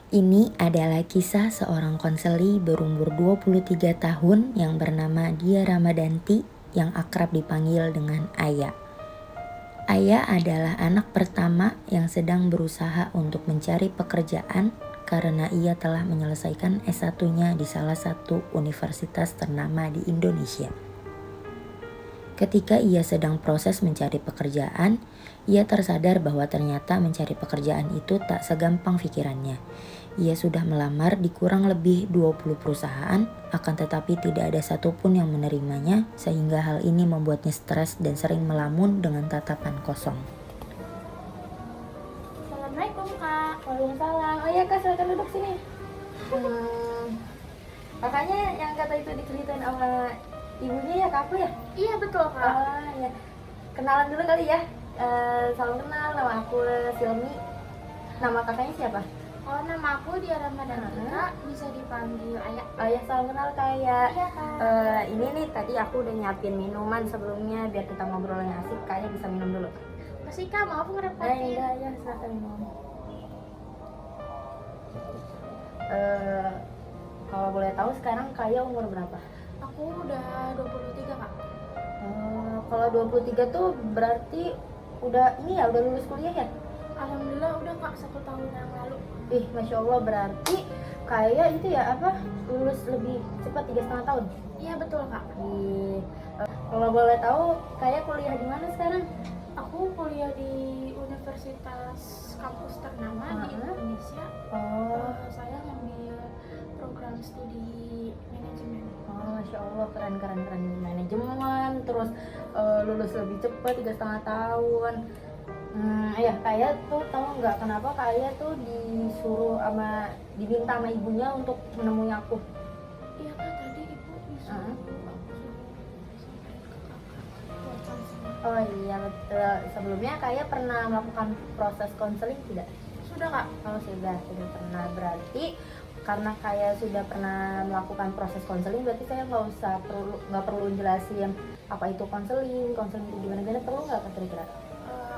Ini adalah kisah seorang konseli berumur 23 tahun yang bernama Dia Ramadanti yang akrab dipanggil dengan Aya. Aya adalah anak pertama yang sedang berusaha untuk mencari pekerjaan karena ia telah menyelesaikan S1-nya di salah satu universitas ternama di Indonesia. Ketika ia sedang proses mencari pekerjaan, ia tersadar bahwa ternyata mencari pekerjaan itu tak segampang pikirannya. Ia sudah melamar di kurang lebih 20 perusahaan, akan tetapi tidak ada satupun yang menerimanya, sehingga hal ini membuatnya stres dan sering melamun dengan tatapan kosong. Assalamualaikum Kak. Waalaikumsalam. Oh iya Kak, silakan duduk sini. Makanya yang kata itu diceritain sama ibunya ya Kak, aku ya? Iya betul Kak. Ya. Kenalan dulu kali ya. Salam kenal, nama aku Silmi. Nama kakaknya siapa? Oh, nama aku Dia Ramadanti Kak, bisa dipanggil Ayah. Oh ya, salam kenal Kak. Iya Kak. Ini nih tadi aku udah nyiapin minuman sebelumnya biar kita ngobrolnya asik. Kayaknya bisa minum dulu. Masih Kak, maaf ngerepotin. Enggak ya, silakan minum. Kalau boleh tahu sekarang Kaya umur berapa? Aku udah 23 Kak. Kalau 23 tuh berarti udah ini ya, udah lulus kuliah ya? Alhamdulillah udah Kak, 1 tahun yang lalu. Masya Allah, berarti Kaya itu ya lulus lebih cepat 3,5 tahun? Iya betul Kak. Kalau boleh tahu Kaya kuliah di mana sekarang? Aku kuliah di universitas kampus ternama di Indonesia. Saya ngambil program studi manajemen. Masya Allah, keren manajemen, terus lulus lebih cepat 3,5 tahun. Kaya tuh tahu nggak kenapa Kaya tuh diminta sama ibunya untuk menemui aku? Iya Kak, tadi ibu disuruh aku sampai ke kakak buat konseling. Oh iya betul. Sebelumnya Kaya pernah melakukan proses konseling tidak? Sudah Kak. Oh sudah pernah. Berarti karena Kaya sudah pernah melakukan proses konseling, berarti saya nggak perlu jelasin apa itu konseling itu gimana, perlu nggak kira-kira?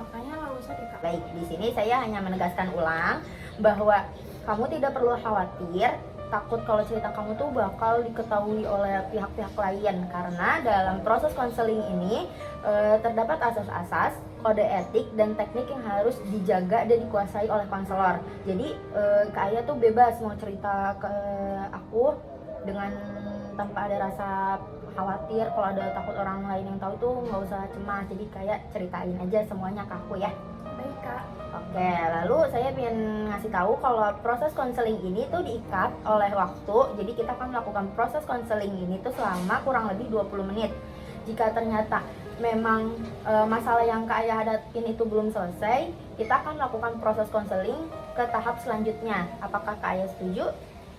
Kayaknya nggak usah deh Kak. Baik, di sini saya hanya menegaskan ulang bahwa kamu tidak perlu khawatir takut kalau cerita kamu tuh bakal diketahui oleh pihak-pihak lain, karena dalam proses konseling ini terdapat asas-asas, kode etik dan teknik yang harus dijaga dan dikuasai oleh konselor. Jadi Kak tuh bebas mau cerita ke aku dengan tanpa ada rasa khawatir. Kalau ada takut orang lain yang tahu tuh nggak usah cemas, jadi kayak ceritain aja semuanya ke aku ya. Baik Kak. Oke, lalu saya ingin ngasih tahu kalau proses konseling ini tuh diikat oleh waktu. Jadi kita akan melakukan proses konseling ini tuh selama kurang lebih 20 menit. Jika ternyata memang masalah yang Kak Ayah hadapin itu belum selesai, kita akan melakukan proses konseling ke tahap selanjutnya. Apakah Kak Ayah setuju?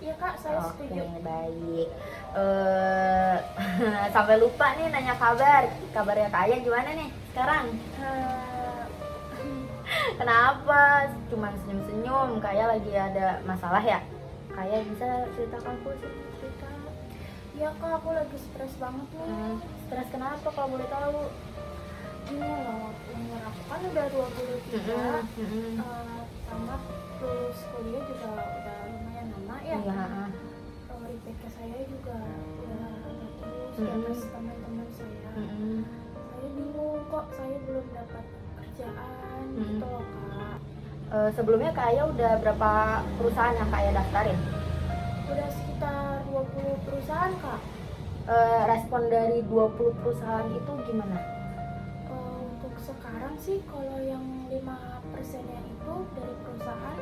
Iya Kak, saya setuju. Oke, baik. Sampai lupa nih nanya kabarnya Kak Ayah gimana nih sekarang? Kenapa? Cuman senyum-senyum, kayak lagi ada masalah ya? Kayak bisa ceritakan aku cerita? Iya Kak, aku lagi stres banget nih. Stres kenapa kalau boleh tahu? Ini loh, umur aku kan udah 23. Sama lulus kuliah juga udah lumayan lama ya. Iya. IPK saya juga udah bagus di atas teman-teman saya. Saya bingung kok saya belum dapat kerjaan gitu loh Kak. Sebelumnya Kak Aya udah berapa perusahaan yang Kak Aya daftarin? Udah sekitar 20 perusahaan Kak. Respon dari 20 perusahaan itu gimana? Untuk sekarang sih kalau yang 5%-nya itu dari perusahaan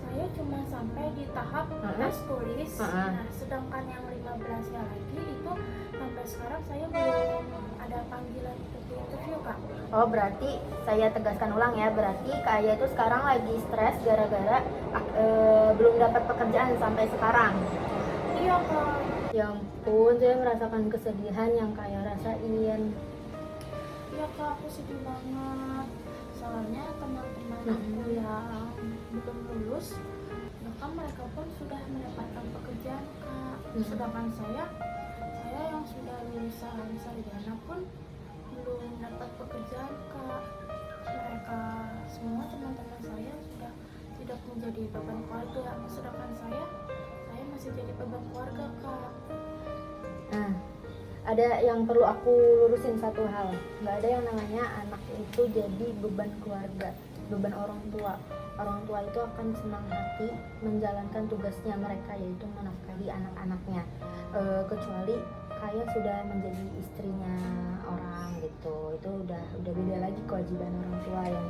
saya cuma sampai di tahap tes tulis. Nah, sedangkan yang 15-nya lagi itu sampai sekarang saya belum ada panggilan untuk interview Kak. Oh, berarti saya tegaskan ulang ya, berarti Kak Aya itu sekarang lagi stres gara-gara belum dapat pekerjaan sampai sekarang. Iya Kak. Ya ampun, saya merasakan kesedihan yang Kak Aya rasain. Iya Kak, aku sedih banget. Soalnya teman-teman aku yang belum lulus, bahkan mereka pun sudah mendapatkan pekerjaan Kak. Sedangkan saya yang sudah lulusan sarjana pun belum dapat pekerjaan Kak. Mereka semua teman-teman saya sudah tidak menjadi beban keluarga, sedangkan saya masih jadi beban keluarga, Kak. Nah, ada yang perlu aku lurusin satu hal. Nggak ada yang namanya anak itu jadi beban keluarga, beban orang tua. Orang tua itu akan senang hati menjalankan tugasnya mereka, yaitu menafkahi anak-anaknya. Kecuali kayak sudah menjadi istrinya orang gitu, itu udah beda lagi kewajiban orang tua, yang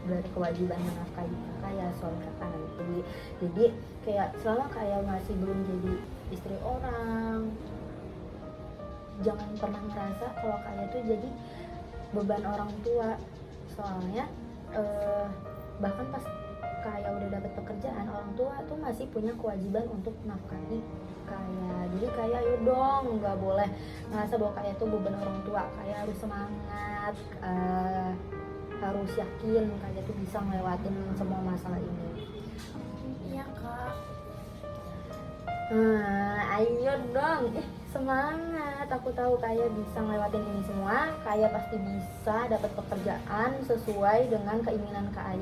dari kewajiban menafkahi kayak suami kakak nanti. Jadi kayak selama kayak masih belum jadi istri orang, jangan pernah merasa kalau kayak tuh jadi beban orang tua. Soalnya bahkan pas kayak udah dapet pekerjaan, orang tua tuh masih punya kewajiban untuk nafkahi kayak. Jadi kayak yuk dong, nggak boleh ngerasa bahwa kayak tuh beban orang tua. Kayak harus semangat, harus yakin kayak tuh bisa ngelewatin semua masalah ini. Iya, Kak. Ayo dong, semangat. Aku tahu kayak bisa ngelewatin ini semua. Kayak pasti bisa dapat pekerjaan sesuai dengan keinginan Kak.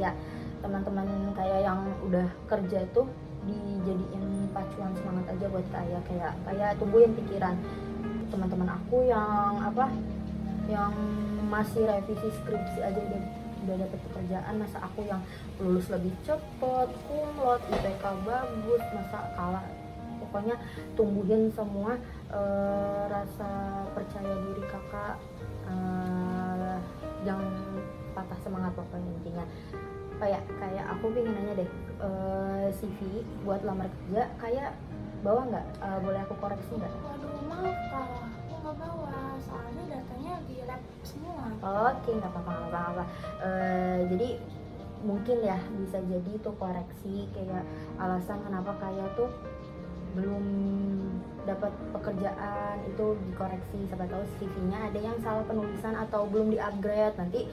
Teman-teman kayak yang udah kerja tuh dijadiin pacuan semangat aja buat kayak tumbuhin pikiran. Teman-teman aku yang yang masih revisi skripsi aja udah dapet pekerjaan, masa aku yang lulus lebih cepet, kumlot, IPK bagus, masa kalah. Pokoknya tumbuhin semua rasa percaya diri kakak, jangan patah semangat pokoknya intinya. Kayak aku pengen nanya deh, CV buat lamar kerja kayak bawa nggak? Boleh aku koreksi nggak? Waduh, maaf, Kak. Aku nggak bawa, soalnya datanya di lab semua. Oke, nggak apa-apa. Jadi mungkin ya bisa jadi tuh koreksi kayak alasan kenapa kayak tuh belum dapat pekerjaan itu dikoreksi. Siapa tahu CV-nya ada yang salah penulisan atau belum di-upgrade. Nanti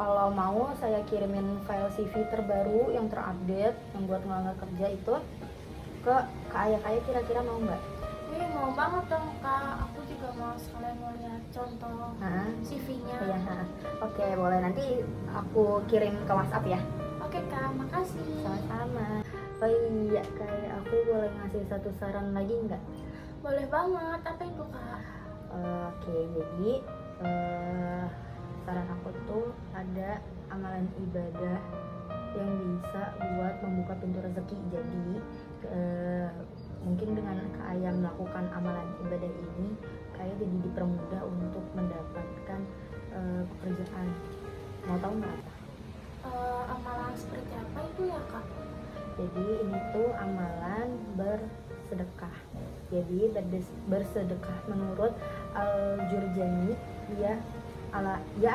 kalau mau saya kirimin file CV terbaru yang terupdate yang buat ngelamar kerja itu ke Kak kira-kira mau nggak? Mau banget dong, Kak. Aku juga mau sekalian mau lihat contoh CV-nya. Iya, oke, boleh, nanti aku kirim ke WhatsApp ya. Oke, Kak, makasih. Sama-sama. Oh iya, kayak aku boleh ngasih satu saran lagi nggak? Boleh banget. Apa itu, Kak? Oke, jadi saran aku tuh ada amalan ibadah yang bisa buat membuka pintu rezeki. Jadi mungkin dengan Kak Aya melakukan amalan ibadah ini, Kak Aya jadi dipermudah untuk mendapatkan pekerjaan. Mau tahu nggak apa? Amalan seperti apa itu ya, Kak? Jadi ini tuh amalan bersedekah. Jadi bersedekah menurut Al-Jurjani, dia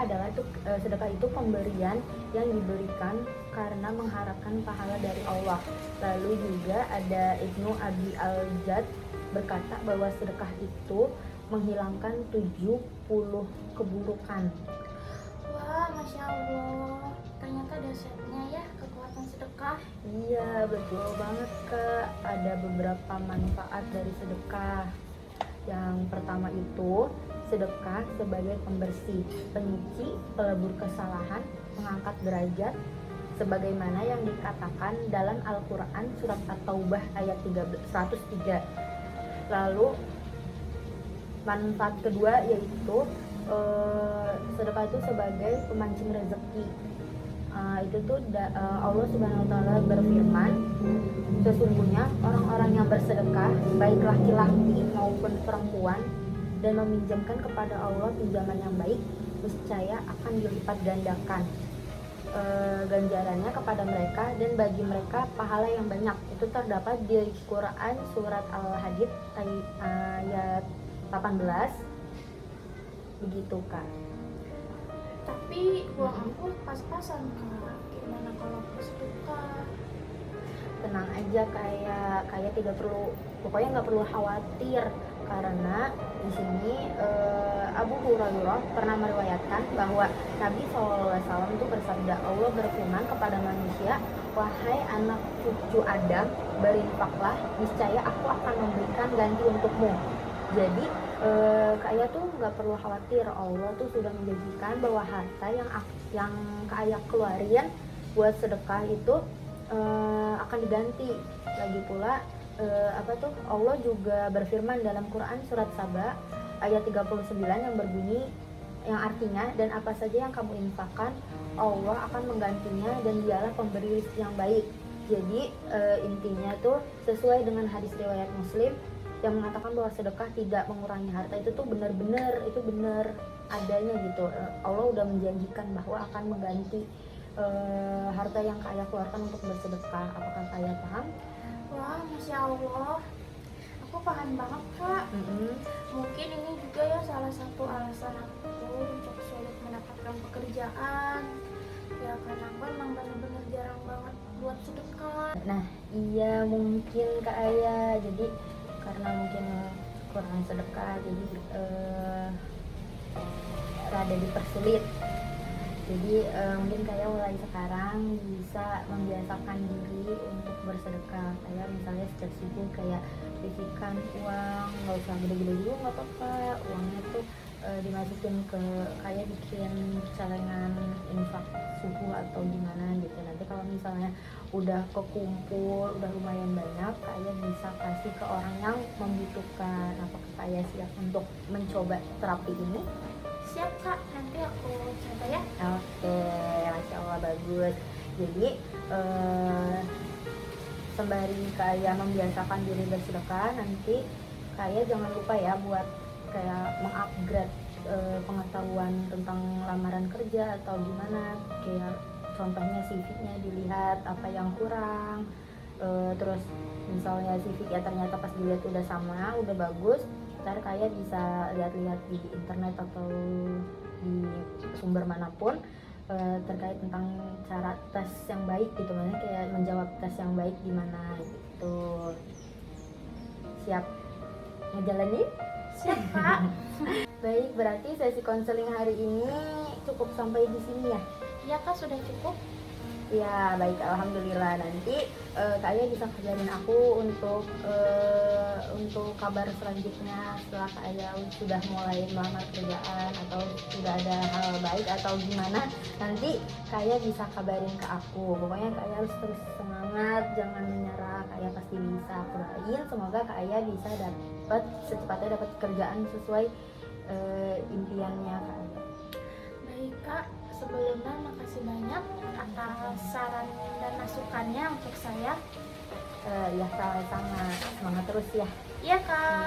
adalah tuh sedekah itu pemberian yang diberikan karena mengharapkan pahala dari Allah. Lalu juga ada Ibnu Abi Al-Jad berkata bahwa sedekah itu menghilangkan 70 keburukan. Wah, Masya Allah. Ternyata dahsyatnya ya kekuatan sedekah. Iya, betul banget, Kak. Ada beberapa manfaat dari sedekah. Yang pertama itu sedekah sebagai pembersih, penyuci, pelebur kesalahan, mengangkat derajat, sebagaimana yang dikatakan dalam Al-Quran surat At-Taubah ayat 103. Lalu manfaat kedua yaitu sedekah itu sebagai pemancing rezeki. Itu tuh Allah Subhanahu wa Ta'ala berfirman, sesungguhnya orang-orang yang bersedekah baik laki-laki maupun perempuan dan meminjamkan kepada Allah pinjaman yang baik, niscaya akan dilipat gandakan ganjarannya kepada mereka dan bagi mereka pahala yang banyak. Itu terdapat di Quran surat Al-Hadid ayat 18. Begitu, Kak. Tapi uang aku pas-pasan, Kak. Gimana kalau aku sedekah? Tenang aja, kayak tidak perlu, pokoknya nggak perlu khawatir, karena di sini Abu Hurairah pernah meriwayatkan bahwa Nabi SAW itu bersabda, Allah berfirman kepada manusia, wahai anak cucu Adam, berinfaklah, niscaya aku akan memberikan ganti untukmu. Jadi Kak tuh nggak perlu khawatir, Allah tuh sudah menjanjikan bahwa harta yang Kak keluarin buat sedekah itu akan diganti. Lagi pula Allah juga berfirman dalam Quran surat Saba ayat 39 yang berbunyi, yang artinya, dan apa saja yang kamu infakkan Allah akan menggantinya dan dialah pemberi rezeki yang baik. Jadi intinya tuh sesuai dengan hadis riwayat Muslim yang mengatakan bahwa sedekah tidak mengurangi harta, itu tuh benar-benar itu benar adanya gitu. Allah udah menjanjikan bahwa akan mengganti harta yang Kak keluarkan untuk bersedekah. Apakah Kak paham? Wah, Masya Allah, aku paham banget Kak. Mungkin ini juga ya salah satu alasan aku untuk sulit mendapatkan pekerjaan ya, karena aku emang bener-bener jarang banget buat sedekah. Nah iya mungkin Kak Aya, jadi karena mungkin kurang sedekah jadi rada dipersulit. Jadi mungkin kayak mulai sekarang bisa membiasakan diri untuk bersedekah. Kayak misalnya setiap subuh kayak sisihkan uang, nggak usah gede-gede dulu nggak apa-apa, uangnya tuh dimasukin ke kayak bikin celengan infak subuh atau gimana gitu. Nanti kalau misalnya udah kekumpul, udah lumayan banyak, kayak bisa kasih ke orang yang membutuhkan. Apakah kayak siap untuk mencoba terapi ini? Siap Kak, nanti aku coba ya. Oke, Masya Allah, bagus. Jadi sembari kayak membiasakan diri bersedekah, nanti kayak jangan lupa ya buat kayak mengupgrade pengetahuan tentang lamaran kerja atau gimana. Kayak contohnya CV-nya dilihat apa yang kurang, terus misalnya CV ya ternyata pas dilihat udah sama, udah bagus, ntar kayak bisa lihat-lihat di internet atau di sumber manapun terkait tentang cara tes yang baik gitu, makanya kayak menjawab tes yang baik gimana gitu. Siap ngejalanin? Siap Kak. Baik, berarti sesi konseling hari ini cukup sampai di sini ya? Iya Kak, sudah cukup. Ya baik, alhamdulillah. Nanti kayaknya bisa kerjain aku untuk kabar selanjutnya setelah kayak sudah mulai melamar kerjaan atau sudah ada hal baik atau gimana, nanti kayak bisa kabarin ke aku. Pokoknya kayak harus terus semangat, jangan menyerah, kayak pasti bisa. Aku doain semoga kayak bisa dapat secepatnya dapat kerjaan sesuai impiannya kayak. Baik Kak, sebelumnya makasih banyak atas saran dan masukannya untuk saya. Ya sama-sama, semangat terus ya. Iya Kak.